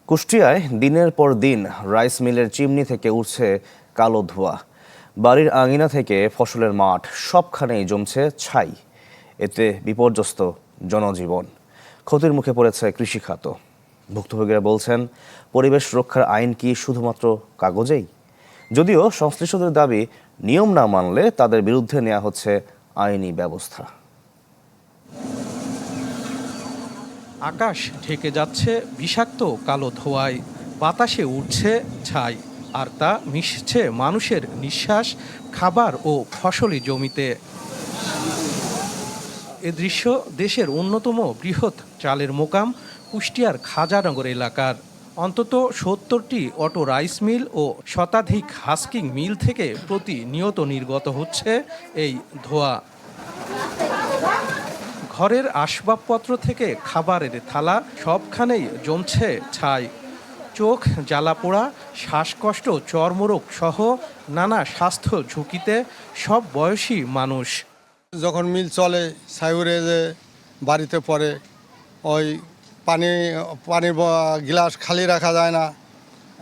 কুষ্টিয়ায় দিনের পর দিন রাইস মিলের চিমনি থেকে উঠছে কালো ধোঁয়া। বাড়ির আঙিনা থেকে ফসলের মাঠ সবখানেই জমছে ছাই। এতে বিপর্যস্ত জনজীবন, ক্ষতির মুখে পড়েছে কৃষিখাত। ভুক্তভোগীরা বলছেন, পরিবেশ রক্ষার আইন কি শুধুমাত্র কাগজেই? যদিও সংশ্লিষ্টদের দাবি, নিয়ম না মানলে তাদের বিরুদ্ধে নেওয়া হচ্ছে আইনি ব্যবস্থা। আকাশ ঢেকে যাচ্ছে বিষাক্ত কালো ধোঁয়ায়, বাতাসে উঠছে ছাই, আর তা মিশছে মানুষের নিঃশ্বাস, খাবার ও ফসলি জমিতে। এ দৃশ্য দেশের অন্যতম বৃহৎ চালের মোকাম কুষ্টিয়ার খাজানগর এলাকার। অন্তত ৭০টি অটো রাইস মিল ও শতাধিক হাস্কিং মিল থেকে প্রতিনিয়ত নির্গত হচ্ছে এই ধোঁয়া। ঘরের আসবাবপত্র থেকে খাবারের থালা সবখানেই জমছে ছাই। চোখ জ্বালাপোড়া, শ্বাসকষ্ট, চর্মরোগ সহ নানা স্বাস্থ্য ঝুঁকিতে সব বয়সী মানুষ। যখন মিল চলে ছাইউরে যে বাড়িতে পড়ে, ওই পানির গ্লাস খালি রাখা যায় না,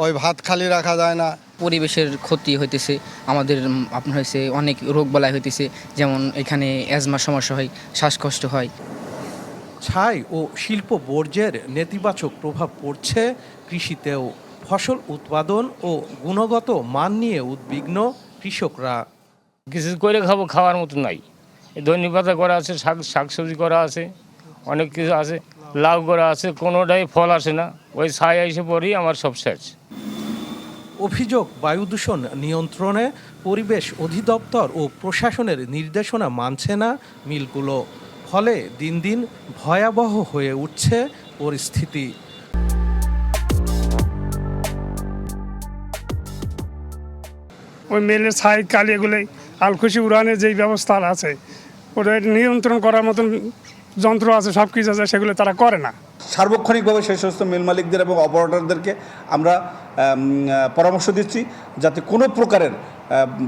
ওই ভাত খালি রাখা যায় না। পরিবেশের ক্ষতি হইতেছে, আমাদের আপনার হয়েছে অনেক রোগ বালাই হইতেছে, যেমন এখানে অ্যাজমার সমস্যা হয়, শ্বাসকষ্ট হয়। ছাই ও শিল্প বর্জ্যের নেতিবাচক প্রভাব পড়ছে কৃষিতেও। ফসল উৎপাদন ও গুণগত মান নিয়ে উদ্বিগ্ন কৃষকরা। কিছু করে খাবো, খাওয়ার মতো নাই। ধনে পাতা করা আছে, শাকসবজি করা আছে, অনেক কিছু আছে, লাউ করা আছে, কোনোটাই ফল আসে না। ওই ছাই এসে পরেই আমার সব শেষ। অভিযোগ, বায়ু দূষণ নিয়ন্ত্রণে পরিবেশ অধিদপ্তর ও প্রশাসনের নির্দেশনা মানছে না মিলগুলো। ফলে দিন দিন ভয়াবহ হয়ে উঠছে পরিস্থিতি। ওই মেলের ছাই কালি এগুলোই আলখুশি উড়ানের যেই ব্যবস্থা আছে, ওটা নিয়ন্ত্রণ করার মতন যন্ত্র আছে, সব কিছু আছে, সেগুলো তারা করে না। সার্বক্ষণিকভাবে সেই সমস্ত মিল মালিকদের এবং অপারেটরদেরকে আমরা পরামর্শ দিচ্ছি যাতে কোনো প্রকারের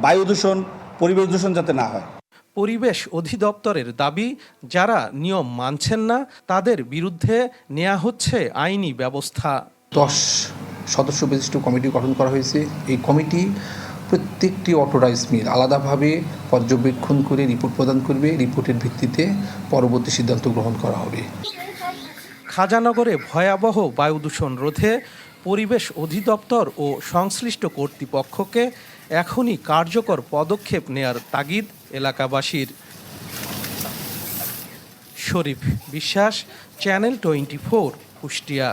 বায়ু দূষণ, পরিবেশ দূষণ যাতে না হয়। পরিবেশ অধিদপ্তরের দাবি, যারা নিয়ম মানছেন না তাদের বিরুদ্ধে নেওয়া হচ্ছে আইনি ব্যবস্থা। 10 সদস্য বিশিষ্ট কমিটি গঠন করা হয়েছে। এই কমিটি প্রত্যেকটি অটো রাইস মিল আলাদাভাবে পর্যবেক্ষণ করে রিপোর্ট প্রদান করবে। রিপোর্টের ভিত্তিতে পরবর্তী সিদ্ধান্ত গ্রহণ করা হবে। খাজানগরে ভয়াবহ বায়ু দূষণ রোধে পরিবেশ অধিদপ্তর ও সংশ্লিষ্ট কর্তৃপক্ষকে এখনই কার্যকর পদক্ষেপ নেয়ার তাগিদ এলাকাবাসীর। শরীফ বিশ্বাস, চ্যানেল 24, কুষ্টিয়া।